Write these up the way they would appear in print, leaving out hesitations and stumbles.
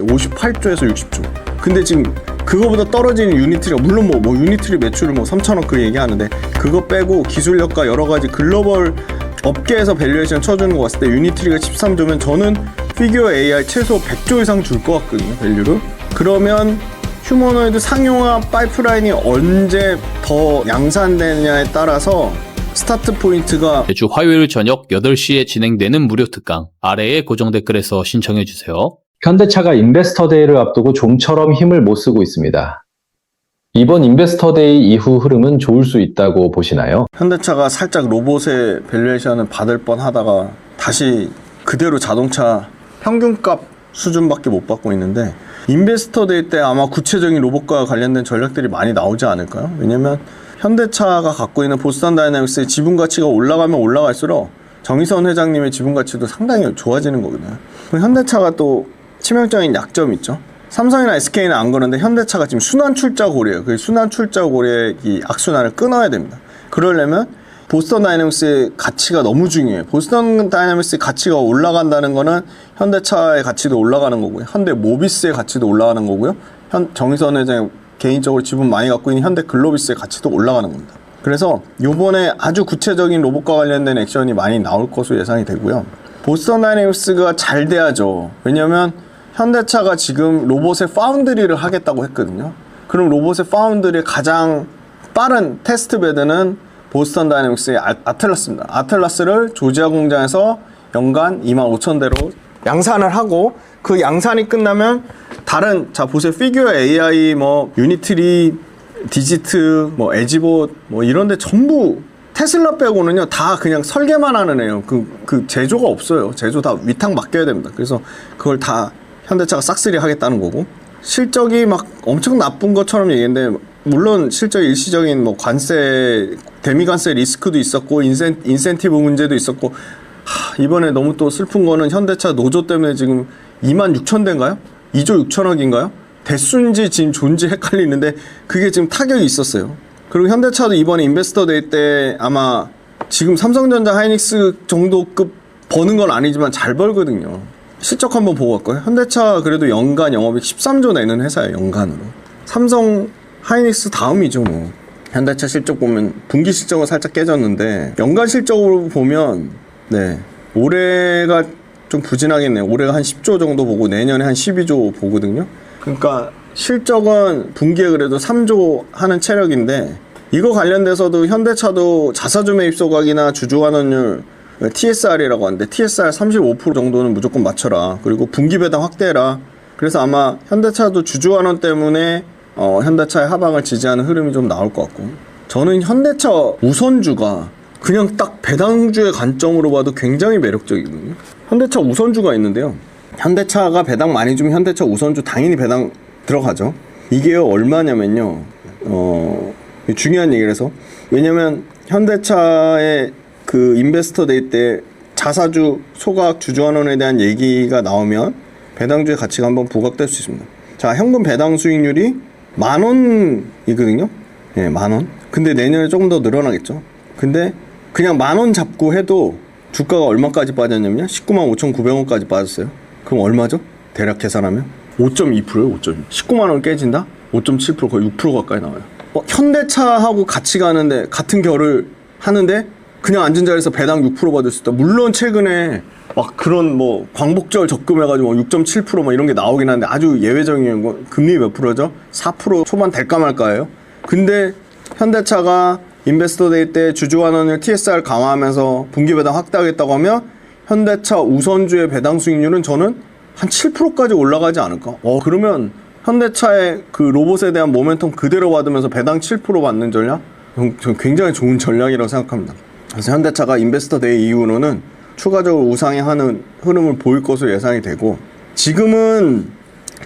58조에서 60조. 근데 지금 그거보다 떨어지는 유니트리가 물론 뭐 유니트리 매출을 3천억 그 얘기하는데 그거 빼고 기술력과 여러 가지 글로벌 업계에서 밸류에이션 쳐주는 거 봤을 때 유니트리가 13조면 저는 피규어 AI 최소 100조 이상 줄 것 같거든요, 밸류를. 그러면 휴머노이드 상용화 파이프라인이 언제 더 양산되느냐에 따라서 스타트 포인트가 매주 화요일 저녁 8시에 진행되는 무료 특강 아래의 고정 댓글에서 신청해주세요. 현대차가 인베스터데이를 앞두고 좀처럼 힘을 못 쓰고 있습니다. 이번 인베스터데이 이후 흐름은 좋을 수 있다고 보시나요? 현대차가 살짝 로봇의 밸류에이션을 받을 뻔 하다가 다시 그대로 자동차 평균값 수준밖에 못 받고 있는데 인베스터데이 때 아마 구체적인 로봇과 관련된 전략들이 많이 나오지 않을까요? 왜냐면 현대차가 갖고 있는 보스턴 다이내믹스의 지분 가치가 올라가면 올라갈수록 정의선 회장님의 지분 가치도 상당히 좋아지는 거거든요. 현대차가 또 치명적인 약점이 있죠. 삼성이나 SK는 안 그런데 현대차가 지금 순환 출자 고리예요. 그 순환 출자 고리의 이 악순환을 끊어야 됩니다. 그러려면 보스턴 다이내믹스의 가치가 너무 중요해요. 보스턴 다이내믹스의 가치가 올라간다는 거는 현대차의 가치도 올라가는 거고요. 현대 모비스의 가치도 올라가는 거고요. 정의선 회장이 개인적으로 지분 많이 갖고 있는 현대 글로비스의 가치도 올라가는 겁니다. 그래서 요번에 아주 구체적인 로봇과 관련된 액션이 많이 나올 것으로 예상이 되고요. 보스턴 다이내믹스가 잘 돼야죠. 왜냐면 현대차가 지금 로봇의 파운드리를 하겠다고 했거든요. 그럼 로봇의 파운드리의 가장 빠른 테스트 베드는 보스턴 다이내믹스의 아틀라스입니다. 아틀라스를 조지아 공장에서 연간 25,000대로 양산을 하고 그 양산이 끝나면 다른 자 보세요. 피규어 AI 유니트리 디지트 에지봇 이런데 전부 테슬라 빼고는요 다 그냥 설계만 하는 애요. 그 제조가 없어요. 제조 다 위탁 맡겨야 됩니다. 그래서 그걸 다 현대차가 싹쓸이 하겠다는 거고 실적이 막 엄청 나쁜 것처럼 얘기했는데 물론 실적 일시적인 관세 대미관세 리스크도 있었고 인센티브 문제도 있었고 이번에 너무 또 슬픈 거는 현대차 노조 때문에 지금 26,000대인가요? 2조 6천억인가요? 대수인지 지금 존지 헷갈리는데 그게 지금 타격이 있었어요. 그리고 현대차도 이번에 인베스터 데이 때 아마 지금 삼성전자 하이닉스 정도급 버는 건 아니지만 잘 벌거든요. 실적 한번 보고 갈까요? 현대차 그래도 연간 영업이익 13조 내는 회사예요. 연간으로. 삼성 하이닉스 다음이죠. 현대차 실적 보면 분기 실적은 살짝 깨졌는데 연간 실적으로 보면 올해가 좀 부진하겠네요. 올해가 한 10조 정도 보고 내년에 한 12조 보거든요. 그러니까 실적은 분기에 그래도 3조 하는 체력인데 이거 관련돼서도 현대차도 자사주 매입 소각이나 주주환원율 TSR이라고 하는데 TSR 35% 정도는 무조건 맞춰라. 그리고 분기 배당 확대해라. 그래서 아마 현대차도 주주환원 때문에 현대차의 하방을 지지하는 흐름이 좀 나올 것 같고 저는 현대차 우선주가 그냥 딱 배당주의 관점으로 봐도 굉장히 매력적이거든요. 현대차 우선주가 있는데요. 현대차가 배당 많이 주면 현대차 우선주 당연히 배당 들어가죠. 이게요 얼마냐면요 중요한 얘기를 해서 왜냐면 현대차의 그 인베스터 데이 때 자사주 소각 주주환원에 대한 얘기가 나오면 배당주의 가치가 한번 부각될 수 있습니다. 자 현금 배당 수익률이 10,000원이거든요. 예, 10,000원. 근데 내년에 조금 더 늘어나겠죠. 근데 그냥 10,000원 잡고 해도 주가가 얼마까지 빠졌냐면요 195,900원까지 빠졌어요. 그럼 얼마죠? 대략 계산하면 5.2%예요. 5.2. 19만 원 깨진다? 5.7% 거의 6% 가까이 나와요. 현대차하고 같이 가는데 같은 결을 하는데 그냥 앉은 자리에서 배당 6% 받을 수 있다. 물론 최근에 막 그런 광복절 적금해가지고 6.7% 이런 게 나오긴 하는데 아주 예외적인 거 금리 몇 프로죠? 4% 초반 될까 말까예요. 근데 현대차가 인베스터 데이 때 주주환원율 TSR 강화하면서 분기 배당 확대하겠다고 하면 현대차 우선주의 배당 수익률은 저는 한 7%까지 올라가지 않을까? 그러면 현대차의 그 로봇에 대한 모멘텀 그대로 받으면서 배당 7% 받는 전략? 저는 굉장히 좋은 전략이라고 생각합니다. 그래서 현대차가 인베스터 데이 이후로는 추가적으로 우상향하는 흐름을 보일 것으로 예상이 되고 지금은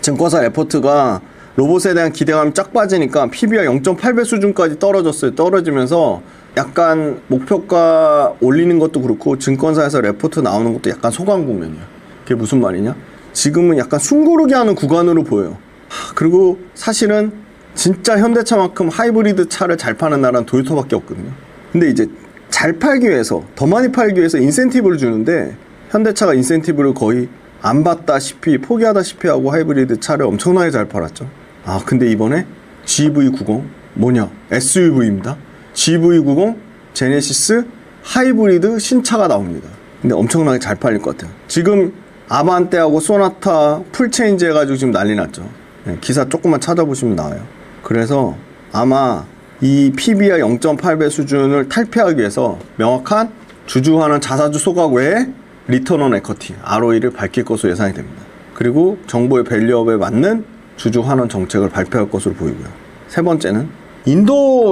증권사 레포트가 로봇에 대한 기대감이 쫙 빠지니까 PBR 0.8배 수준까지 떨어졌어요. 떨어지면서 약간 목표가 올리는 것도 그렇고 증권사에서 레포트 나오는 것도 약간 소강 국면이야. 그게 무슨 말이냐? 지금은 약간 숨고르기 하는 구간으로 보여요. 그리고 사실은 진짜 현대차만큼 하이브리드 차를 잘 파는 나라는 도요타밖에 없거든요. 근데 이제 잘 팔기 위해서 더 많이 팔기 위해서 인센티브를 주는데 현대차가 인센티브를 거의 안 봤다시피 포기하다시피 하고 하이브리드 차를 엄청나게 잘 팔았죠. 아 근데 이번에 GV90 뭐냐 SUV입니다. GV90 제네시스 하이브리드 신차가 나옵니다. 근데 엄청나게 잘 팔릴 것 같아요. 지금 아반떼하고 소나타 풀체인지 해가지고 지금 난리 났죠. 네, 기사 조금만 찾아보시면 나와요. 그래서 아마 이 PBR 0.8배 수준을 탈피하기 위해서 명확한 주주환원 자사주 소각 외에 리턴 온 에쿼티 ROE를 밝힐 것으로 예상이 됩니다. 그리고 정부의 밸류업에 맞는 주주환원 정책을 발표할 것으로 보이고요. 세 번째는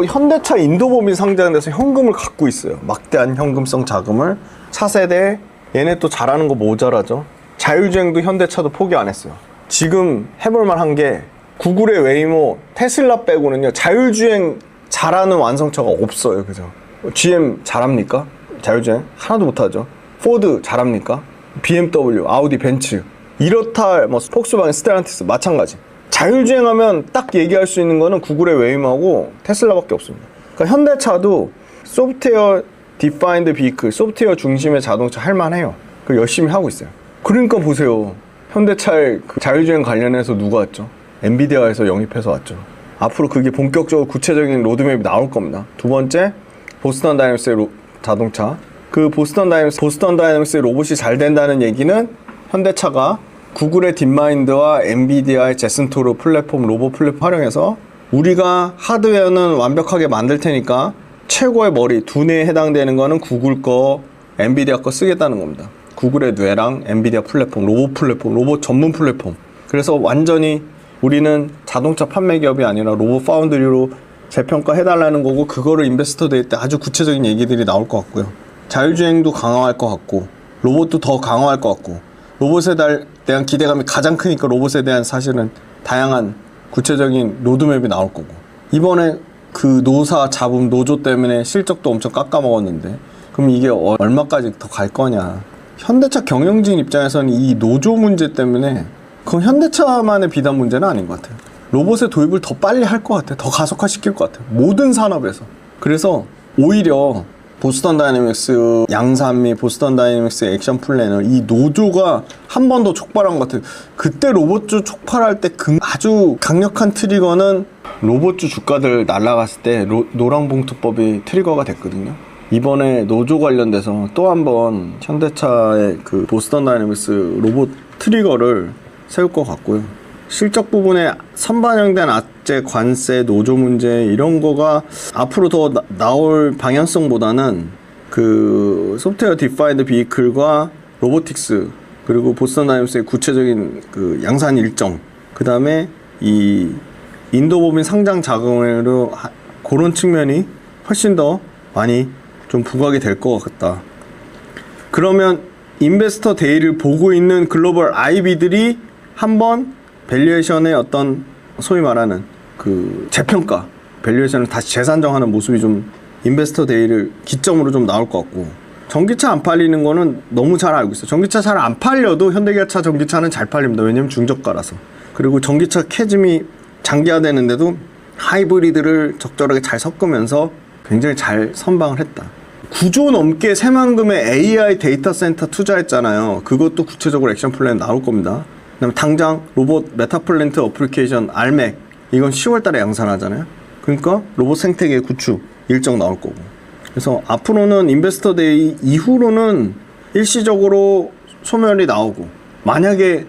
현대차 인도법인 상장돼서 현금을 갖고 있어요. 막대한 현금성 자금을 차세대 얘네 또 잘하는 거 모자라죠. 자율주행도 현대차도 포기 안 했어요. 지금 해볼만 한 게 구글의 웨이모, 테슬라 빼고는요 자율주행 잘하는 완성차가 없어요. 그죠? GM 잘합니까? 자율주행 하나도 못하죠. 포드 잘합니까? BMW, 아우디, 벤츠 이렇다 뭐 폭스바겐, 스텔란티스 마찬가지. 자율주행하면 딱 얘기할 수 있는 거는 구글의 웨이모하고 테슬라밖에 없습니다. 그러니까 현대차도 소프트웨어 디파인드 비클, 소프트웨어 중심의 자동차 할만해요. 그 열심히 하고 있어요. 그러니까 보세요. 현대차의 그 자율주행 관련해서 누가 왔죠? 엔비디아에서 영입해서 왔죠. 앞으로 그게 본격적으로 구체적인 로드맵이 나올 겁니다. 두 번째, 보스턴 다이내믹스의 자동차. 그 보스턴 다이내믹스의 로봇이 잘 된다는 얘기는 현대차가 구글의 딥마인드와 엔비디아의 제슨토르 플랫폼, 로봇 플랫폼 활용해서 우리가 하드웨어는 완벽하게 만들 테니까 최고의 머리, 두뇌에 해당되는 거는 구글 거, 엔비디아 거 쓰겠다는 겁니다. 구글의 뇌랑 엔비디아 플랫폼, 로봇 전문 플랫폼. 그래서 완전히 우리는 자동차 판매 기업이 아니라 로봇 파운드리로 재평가해달라는 거고, 그거를 인베스터 데이 때 아주 구체적인 얘기들이 나올 것 같고요. 자율주행도 강화할 것 같고, 로봇도 더 강화할 것 같고, 로봇에 대한 기대감이 가장 크니까 로봇에 대한 사실은 다양한 구체적인 로드맵이 나올 거고, 이번에 그 노사 잡음 노조 때문에 실적도 엄청 깎아먹었는데 그럼 이게 얼마까지 더 갈 거냐. 현대차 경영진 입장에서는 이 노조 문제 때문에 그건 현대차만의 비단 문제는 아닌 것 같아요. 로봇의 도입을 더 빨리 할 것 같아요. 더 가속화시킬 것 같아요. 모든 산업에서. 그래서 오히려 보스턴 다이내믹스 양산미, 보스턴 다이내믹스 액션 플래너 이 노조가 한 번 더 촉발한 것 같아요. 그때 로봇주 촉발할 때 아주 강력한 트리거는 로봇주 주가들 날아갔을 때 노랑봉투법이 트리거가 됐거든요. 이번에 노조 관련돼서 또 한 번 현대차의 그 보스턴 다이내믹스 로봇 트리거를 세울 것 같고요. 실적 부분에 선반영된 악재, 관세, 노조 문제 이런 거가 앞으로 더 나올 방향성보다는 그 소프트웨어 디파인드 비클과 로보틱스 그리고 보스턴 다이내믹스의 구체적인 그 양산 일정, 그 다음에 이 인도법인 상장 자금으로 그런 측면이 훨씬 더 많이 좀 부각이 될 것 같다. 그러면 인베스터 데이를 보고 있는 글로벌 IB들이 한번 밸류에이션의 어떤 소위 말하는 그 재평가, 밸류에이션을 다시 재산정하는 모습이 좀 인베스터 데이를 기점으로 좀 나올 것 같고, 전기차 안 팔리는 거는 너무 잘 알고 있어요. 전기차 잘 안 팔려도 현대기아차 전기차는 잘 팔립니다. 왜냐면 중저가라서. 그리고 전기차 캐즘이 장기화되는데도 하이브리드를 적절하게 잘 섞으면서 굉장히 잘 선방을 했다. 9조 넘게 새만금의 AI 데이터 센터 투자했잖아요. 그것도 구체적으로 액션 플랜 나올 겁니다. 그다음에 당장 로봇 메타플랜트 어플리케이션 RMAC 이건 10월 달에 양산하잖아요. 그러니까 로봇 생태계 구축 일정 나올 거고. 그래서 앞으로는 인베스터 데이 이후로는 일시적으로 소멸이 나오고, 만약에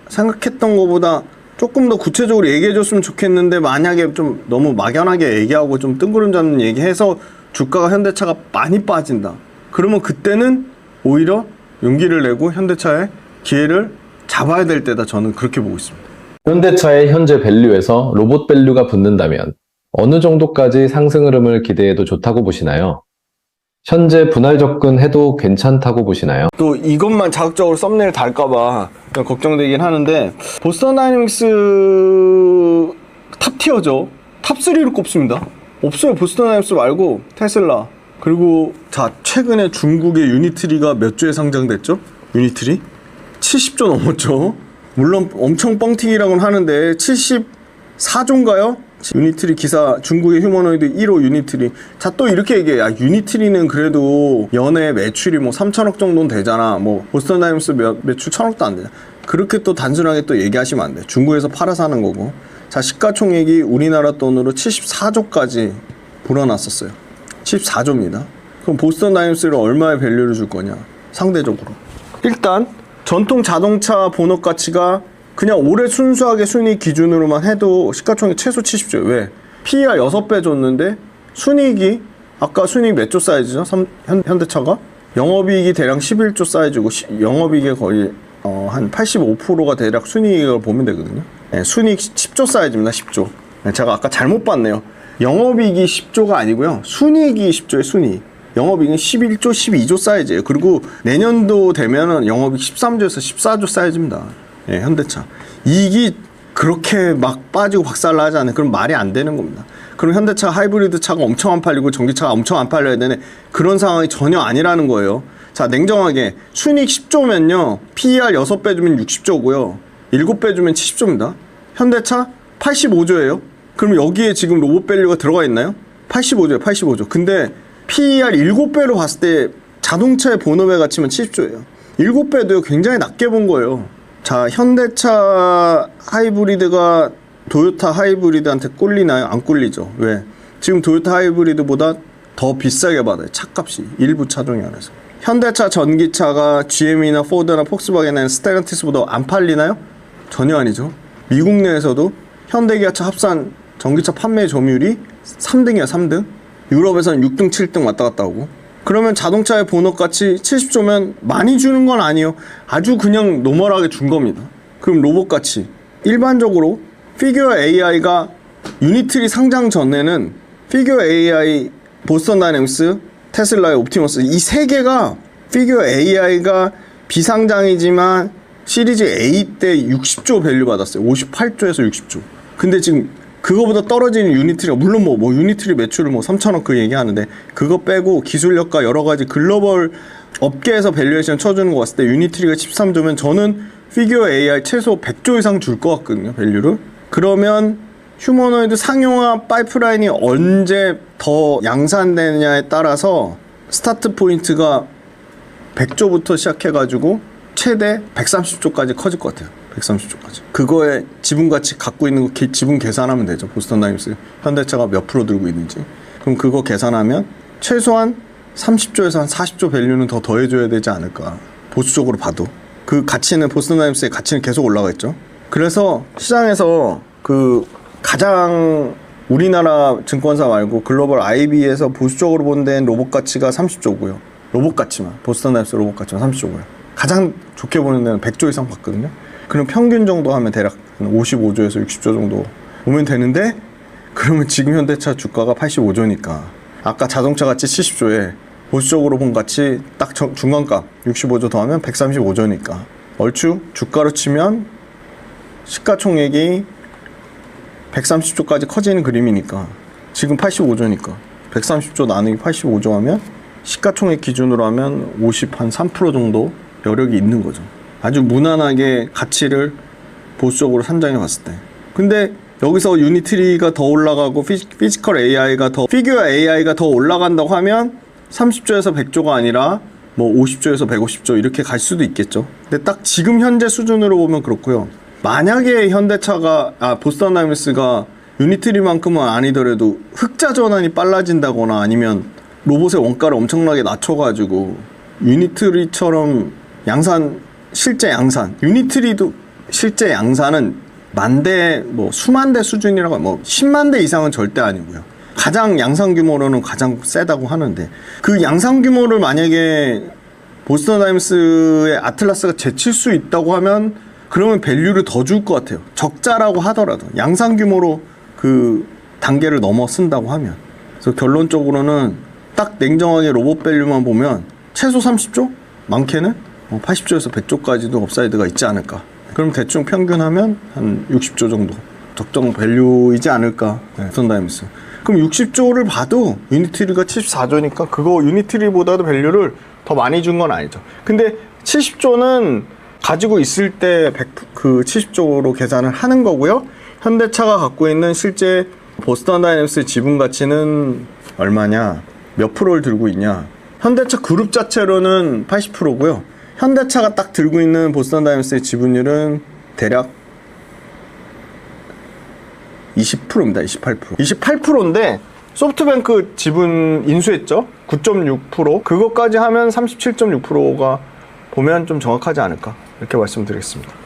생각했던 것보다 조금 더 구체적으로 얘기해 줬으면 좋겠는데 만약에 좀 너무 막연하게 얘기하고 좀 뜬구름 잡는 얘기해서 주가가 현대차가 많이 빠진다. 그러면 그때는 오히려 용기를 내고 현대차의 기회를 잡아야 될 때다. 저는 그렇게 보고 있습니다. 현대차의 현재 밸류에서 로봇 밸류가 붙는다면 어느 정도까지 상승 흐름을 기대해도 좋다고 보시나요? 현재 분할 접근해도 괜찮다고 보시나요? 또 이것만 자극적으로 썸네일 달까봐 걱정되긴 하는데, 보스턴 다이내믹스 탑티어죠. 탑3로 꼽습니다. 없어요. 보스턴 다이내믹스 말고 테슬라. 그리고 자, 최근에 중국의 유니트리가 몇 주에 상장됐죠? 유니트리? 70조 넘었죠. 물론 엄청 뻥튀기라고는 하는데 74조인가요? 유니트리 기사 중국의 휴머노이드 1호 유니트리. 자, 또 이렇게 얘기해. 야, 유니트리는 그래도 연애 매출이 뭐 3천억 정도는 되잖아. 뭐 보스턴 다이너스 매출 1,000억도 안 되잖아. 그렇게 또 단순하게 또 얘기하시면 안 돼. 중국에서 팔아서 하는 거고. 자, 시가총액이 우리나라 돈으로 74조까지 불어났었어요. 74조입니다. 그럼 보스턴 다이너스를 얼마의 밸류를 줄 거냐? 상대적으로. 일단 전통 자동차 본업 가치가 그냥 올해 순수하게 순이익 기준으로만 해도 시가총액 최소 70조. 왜? PER 6배 줬는데 순이익이 아까 순이익 몇 조 사이즈죠? 현대차가? 영업이익이 대략 11조 사이즈고 영업이익의 거의 한 85%가 대략 순이익을 보면 되거든요. 네, 순이익 10조 사이즈입니다. 10조. 네, 제가 아까 잘못 봤네요. 영업이익이 10조가 아니고요. 순이익이 10조예요. 순이익. 영업이익은 11조, 12조 사이즈예요. 그리고 내년도 되면은 영업이익 13조에서 14조 사이즈입니다. 예, 현대차. 이익이 그렇게 막 빠지고 박살나지 않아요. 그럼 말이 안 되는 겁니다. 그럼 현대차 하이브리드 차가 엄청 안 팔리고 전기차가 엄청 안 팔려야 되네. 그런 상황이 전혀 아니라는 거예요. 자, 냉정하게 순이익 10조면요. PER 6배 주면 60조고요. 7배 주면 70조입니다. 현대차 85조예요. 그럼 여기에 지금 로봇밸류가 들어가 있나요? 85조예요. 85조. 근데 PER 7배로 봤을 때 자동차의 본업의 가치면 70조예요. 7배도요. 굉장히 낮게 본 거예요. 자, 현대차 하이브리드가 도요타 하이브리드한테 꿀리나요? 안 꿀리죠. 왜? 지금 도요타 하이브리드보다 더 비싸게 받아요. 차값이. 일부 차종이 안에서. 현대차 전기차가 GM이나 포드나 폭스바겐이나 스텔란티스보다 안 팔리나요? 전혀 아니죠. 미국 내에서도 현대기아차 합산 전기차 판매 점유율이 3등이야. 3등. 유럽에서는 6등, 7등 왔다 갔다 하고. 그러면 자동차의 본업가치 70조면 많이 주는 건 아니에요. 아주 그냥 노멀하게 준 겁니다. 그럼 로봇가치. 일반적으로 피규어 AI가 유니트리 상장 전에는 피규어 AI, 보스턴 다이내믹스, 테슬라의 옵티머스 이 세 개가 피규어 AI가 비상장이지만 시리즈 A 때 60조 밸류 받았어요. 58조에서 60조. 근데 지금 그거보다 떨어지는 유니트리가 물론 뭐 유니트리 매출을 뭐 3천억 그 얘기하는데 그거 빼고 기술력과 여러 가지 글로벌 업계에서 밸류에이션 쳐주는 거 봤을 때 유니트리가 13조면 저는 피규어 AI 최소 100조 이상 줄 것 같거든요. 밸류를. 그러면 휴머노이드 상용화 파이프라인이 언제 더 양산되느냐에 따라서 스타트 포인트가 100조부터 시작해가지고 최대 130조까지 커질 것 같아요. 130조까지. 그거에 지분가치 갖고 있는 거 지분 계산하면 되죠. 보스턴 다이너스 현대차가 몇 프로 들고 있는지. 그럼 그거 계산하면 최소한 30조에서 한 40조 밸류는 더 더해줘야 되지 않을까. 보수적으로 봐도. 그 가치는 보스턴 다이너스의 가치는 계속 올라가 있죠. 그래서 시장에서 그 가장 우리나라 증권사 말고 글로벌 IB에서 보수적으로 본 데는 로봇 가치가 30조고요. 로봇 가치만. 보스턴 다이너스 로봇 가치만 30조고요. 가장 좋게 보는 데는 100조 이상 받거든요. 그럼 평균 정도 하면 대략 55조에서 60조 정도 오면 되는데 그러면 지금 현대차 주가가 85조니까 아까 자동차 가치 70조에 보수적으로 본 가치 딱 중간값 65조 더하면 135조니까 얼추 주가로 치면 시가총액이 130조까지 커지는 그림이니까 지금 85조니까 130조 나누기 85조 하면 시가총액 기준으로 하면 53% 정도 여력이 있는 거죠. 아주 무난하게 가치를 보수적으로 산정해 봤을 때. 근데 여기서 유니트리가 더 올라가고 피지컬 AI가 더 피규어 AI가 더 올라간다고 하면 30조에서 100조가 아니라 뭐 50조에서 150조 이렇게 갈 수도 있겠죠. 근데 딱 지금 현재 수준으로 보면 그렇고요. 만약에 현대차가 보스턴 다이너스가 유니트리만큼은 아니더라도 흑자 전환이 빨라진다거나 아니면 로봇의 원가를 엄청나게 낮춰가지고 유니트리처럼 실제 양산 유니트리도 실제 양산은 만대 뭐 수만 대 수준이라고 뭐 10만 대 이상은 절대 아니고요. 가장 양산 규모로는 가장 세다고 하는데 그 양산 규모를 만약에 보스턴 다이너스의 아틀라스가 제칠 수 있다고 하면 그러면 밸류를 더 줄 것 같아요. 적자라고 하더라도 양산 규모로 그 단계를 넘어선다고 하면. 그래서 결론적으로는 딱 냉정하게 로봇 밸류만 보면 최소 30조? 많게는 80조에서 100조까지도 업사이드가 있지 않을까. 그럼 대충 평균하면 한 60조 정도 적정 밸류이지 않을까. 보스턴 다이너스. 그럼 60조를 봐도 유니트리가 74조니까 그거 유니트리보다도 밸류를 더 많이 준 건 아니죠. 근데 70조는 가지고 있을 때 그 70조로 계산을 하는 거고요. 현대차가 갖고 있는 실제 보스턴 다이내믹스의 지분 가치는 얼마냐, 몇 프로를 들고 있냐. 현대차 그룹 자체로는 80%고요. 현대차가 딱 들고 있는 보스턴 다이내믹스의 지분율은 대략 20%입니다. 28%. 28%인데 소프트뱅크 지분 인수했죠? 9.6%. 그것까지 하면 37.6%가 보면 좀 정확하지 않을까? 이렇게 말씀드리겠습니다.